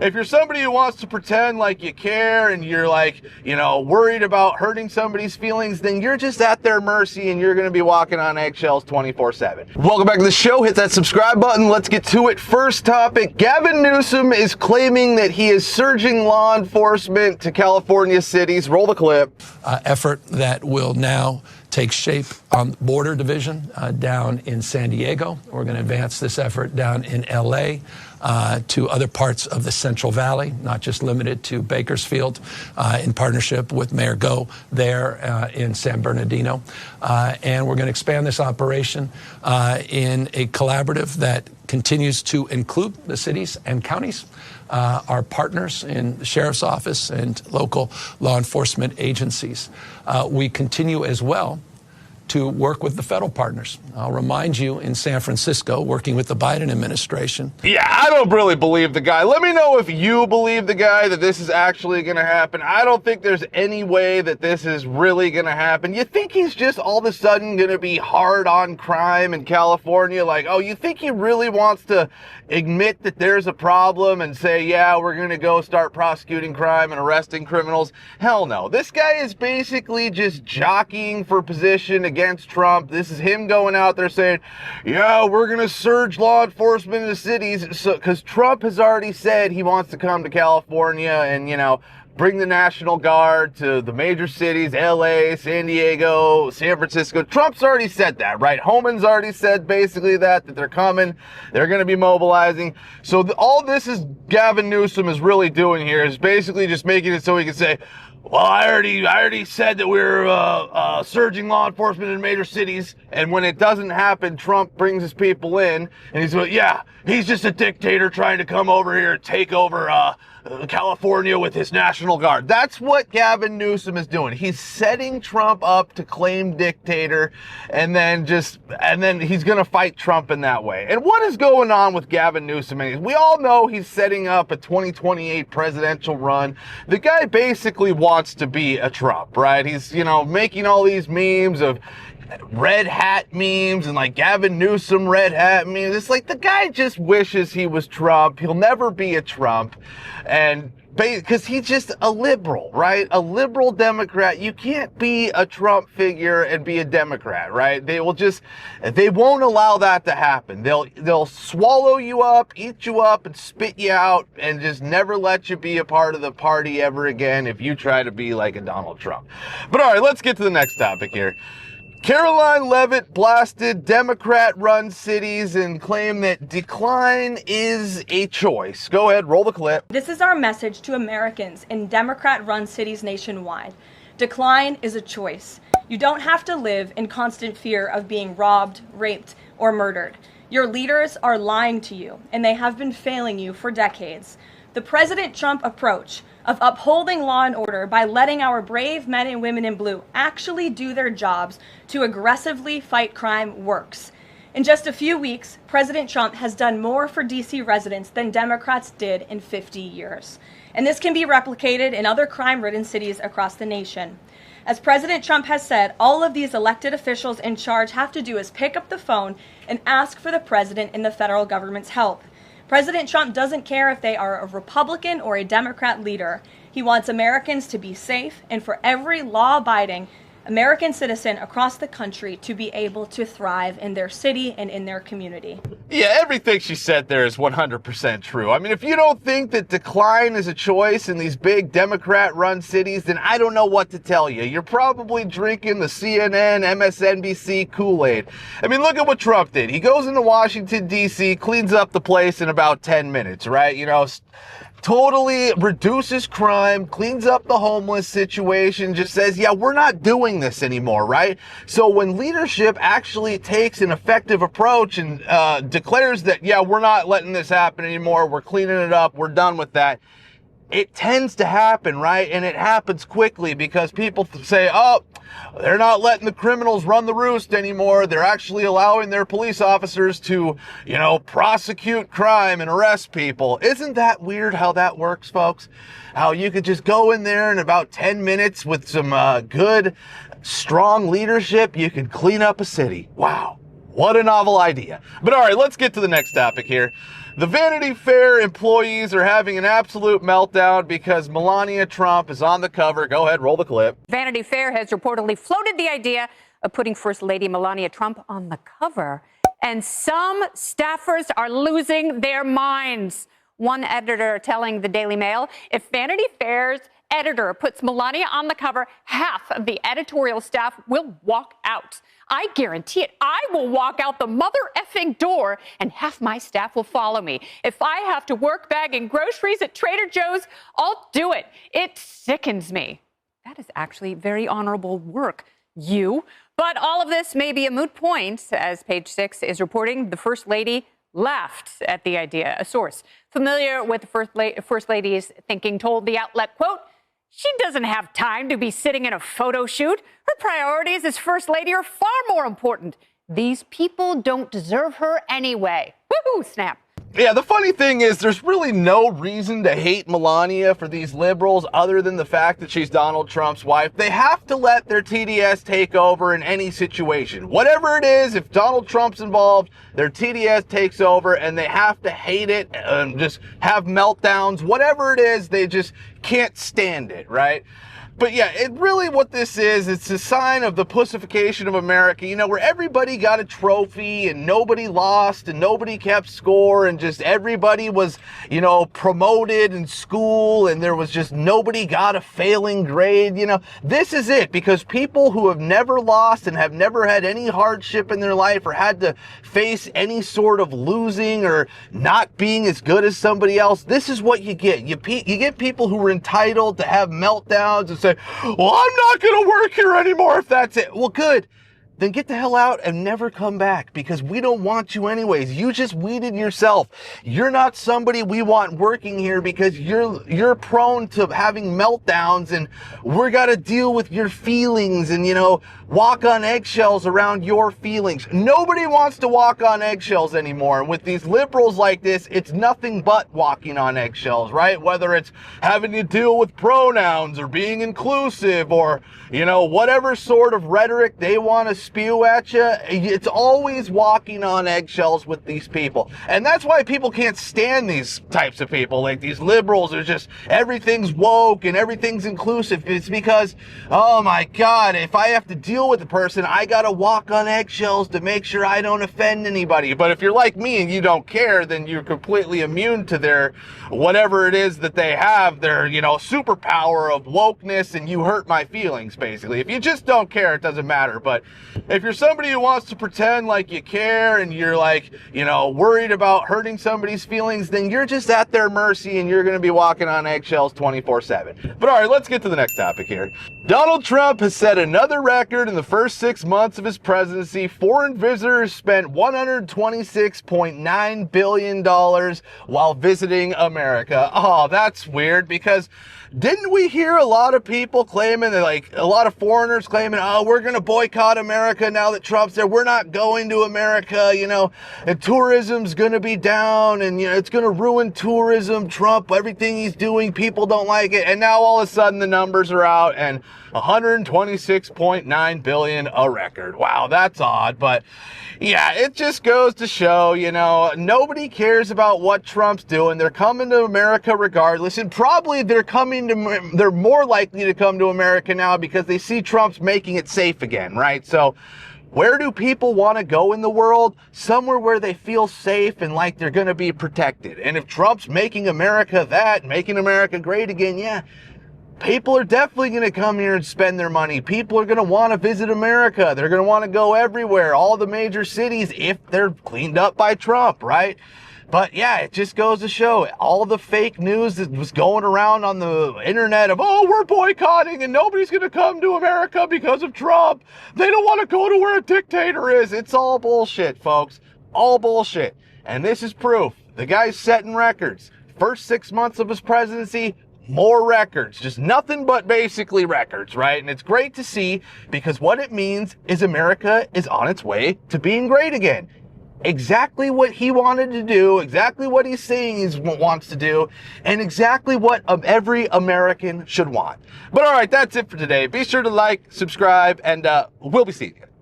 If you're somebody who wants to pretend like you care and you're like, worried about hurting somebody's feelings, then you're just at their mercy and you're going to be walking on eggshells 24/7. Welcome back to the show. Hit that subscribe button. Let's get to it. First topic, Gavin Newsom is claiming that he is surging law enforcement to California cities. Roll the clip. Effort that will now take shape on border division down in San Diego. We're going to advance this effort down in LA to other parts of the Central Valley, not just limited to Bakersfield, in partnership with Mayor Go there in San Bernardino. And we're going to expand this operation in a collaborative that continues to include the cities and counties, our partners in the sheriff's office and local law enforcement agencies. We continue as well to work with the federal partners. I'll remind you, in San Francisco, working with the Biden administration. Yeah, I don't really believe the guy. Let me know if you believe the guy that this is actually going to happen. I don't think there's any way that this is really going to happen. You think he's just all of a sudden going to be hard on crime in California? Like, oh, you think he really wants to admit that there's a problem and say, yeah, we're going to go start prosecuting crime and arresting criminals? Hell no. This guy is basically just jockeying for position against Trump. This is him going out there saying, yeah, we're going to surge law enforcement in the cities, because Trump has already said he wants to come to California and, bring the National Guard to the major cities, LA, San Diego, San Francisco. Trump's already said that, right? Homan's already said basically that they're coming, they're going to be mobilizing. So all this is Gavin Newsom is really doing here is basically just making it so he can say, well, I already said that we're surging law enforcement in major cities, and when it doesn't happen, Trump brings his people in, and he's like, yeah, he's just a dictator trying to come over here and take over California with his National Guard. That's what Gavin Newsom is doing. He's setting Trump up to claim dictator, and then he's going to fight Trump in that way. And what is going on with Gavin Newsom? We all know he's setting up a 2028 presidential run. The guy basically wants to be a Trump, right? He's, making all these memes of red hat memes and like Gavin Newsom red hat memes. It's like the guy just wishes he was Trump. He'll never be a Trump, and because he's just a liberal, right? A liberal Democrat. You can't be a Trump figure and be a Democrat, right? They won't allow that to happen. They'll swallow you up, eat you up, and spit you out, and just never let you be a part of the party ever again if you try to be like a Donald Trump. But all right, let's get to the next topic here. Karoline Leavitt blasted Democrat-run cities and claimed that decline is a choice. Go ahead, roll the clip. This is our message to Americans in Democrat-run cities nationwide. Decline is a choice. You don't have to live in constant fear of being robbed, raped, or murdered. Your leaders are lying to you, and they have been failing you for decades. The President Trump approach of upholding law and order by letting our brave men and women in blue actually do their jobs to aggressively fight crime works. In just a few weeks, President Trump has done more for DC residents than Democrats did in 50 years. And this can be replicated in other crime-ridden cities across the nation. As President Trump has said, all of these elected officials in charge have to do is pick up the phone and ask for the president and the federal government's help. President Trump doesn't care if they are a Republican or a Democrat leader. He wants Americans to be safe and for every law-abiding American citizen across the country to be able to thrive in their city and in their community. Yeah, everything she said there is 100% true. I mean, if you don't think that decline is a choice in these big Democrat-run cities, then I don't know what to tell you. You're probably drinking the CNN, MSNBC Kool-Aid. I mean, look at what Trump did. He goes into Washington, D.C., cleans up the place in about 10 minutes, right? Totally reduces crime, cleans up the homeless situation, just says, yeah, we're not doing this anymore, right? So when leadership actually takes an effective approach and declares that, yeah, we're not letting this happen anymore, we're cleaning it up, we're done with that, it tends to happen, right? And it happens quickly because people say, oh, they're not letting the criminals run the roost anymore. They're actually allowing their police officers to, prosecute crime and arrest people. Isn't that weird how that works, folks? How you could just go in there in about 10 minutes with some good, strong leadership, you could clean up a city. Wow. What a novel idea. But all right, let's get to the next topic here. The Vanity Fair employees are having an absolute meltdown because Melania Trump is on the cover. Go ahead, roll the clip. Vanity Fair has reportedly floated the idea of putting First Lady Melania Trump on the cover. And some staffers are losing their minds. One editor telling the Daily Mail, if Vanity Fair's editor puts Melania on the cover, half of the editorial staff will walk out. I guarantee it. I will walk out the mother effing door and half my staff will follow me. If I have to work bagging groceries at Trader Joe's, I'll do it. It sickens me. That is actually very honorable work, you. But all of this may be a moot point, as Page 6 is reporting. The First Lady laughed at the idea. A source familiar with the First Lady's thinking told the outlet, quote, she doesn't have time to be sitting in a photo shoot. Her priorities as First Lady are far more important. These people don't deserve her anyway. Woohoo, snap. Yeah, the funny thing is there's really no reason to hate Melania for these liberals other than the fact that she's Donald Trump's wife. They have to let their TDS take over in any situation. Whatever it is, if Donald Trump's involved, their TDS takes over and they have to hate it and just have meltdowns. Whatever it is, they just can't stand it, right? But yeah, it really what this is, it's a sign of the pussification of America, you know, where everybody got a trophy and nobody lost and nobody kept score and just everybody was, you know, promoted in school and there was just nobody got a failing grade. You know, this is it, because people who have never lost and have never had any hardship in their life or had to face any sort of losing or not being as good as somebody else, this is what you get. You get people who are entitled to have meltdowns and say, well, I'm not going to work here anymore if that's it. Well, good. Then get the hell out and never come back, because we don't want you anyways. You just weeded yourself. You're not somebody we want working here because you're prone to having meltdowns and we're got to deal with your feelings and, you know, walk on eggshells around your feelings. Nobody wants to walk on eggshells anymore. And with these liberals like this, it's nothing but walking on eggshells, right? Whether it's having to deal with pronouns or being inclusive or, you know, whatever sort of rhetoric they want to spew at you, it's always walking on eggshells with these people. And that's why people can't stand these types of people, like these liberals who just everything's woke and everything's inclusive. It's because, oh my God, if I have to deal with the person, I gotta walk on eggshells to make sure I don't offend anybody. But if you're like me and you don't care, then you're completely immune to their whatever it is that they have, their, you know, superpower of wokeness, and you hurt my feelings, basically. If you just don't care, it doesn't matter. But if you're somebody who wants to pretend like you care and you're like, you know, worried about hurting somebody's feelings, then you're just at their mercy and you're going to be walking on eggshells 24/7. But all right, let's get to the next topic here. Donald Trump has set another record in the first 6 months of his presidency. Foreign visitors spent $126.9 billion while visiting America. Oh, that's weird, because didn't we hear a lot of people claiming that, like, a lot of foreigners claiming, oh, we're going to boycott America now that Trump's there. We're not going to America, you know, and tourism's going to be down and, you know, it's going to ruin tourism. Trump, everything he's doing, people don't like it. And now all of a sudden the numbers are out and 126.9 billion, a record. Wow, that's odd. But yeah, it just goes to show, you know, nobody cares about what Trump's doing. They're coming to America regardless. And probably they're more likely to come to America now because they see Trump's making it safe again, right? So where do people want to go in the world? Somewhere where they feel safe and like they're going to be protected. And if Trump's making America that, making America great again, yeah, people are definitely going to come here and spend their money. People are going to want to visit America. They're going to want to go everywhere, all the major cities, if they're cleaned up by Trump, right? But yeah, it just goes to show all the fake news that was going around on the internet of, oh, we're boycotting and nobody's going to come to America because of Trump. They don't want to go to where a dictator is. It's all bullshit, folks. All bullshit. And this is proof. The guy's setting records. First 6 months of his presidency, more records, just nothing but basically records, right? And it's great to see, because what it means is America is on its way to being great again. Exactly what he wanted to do, exactly what he's saying he wants to do, and exactly what every American should want. But all right, that's it for today. Be sure to like, subscribe, and we'll be seeing you.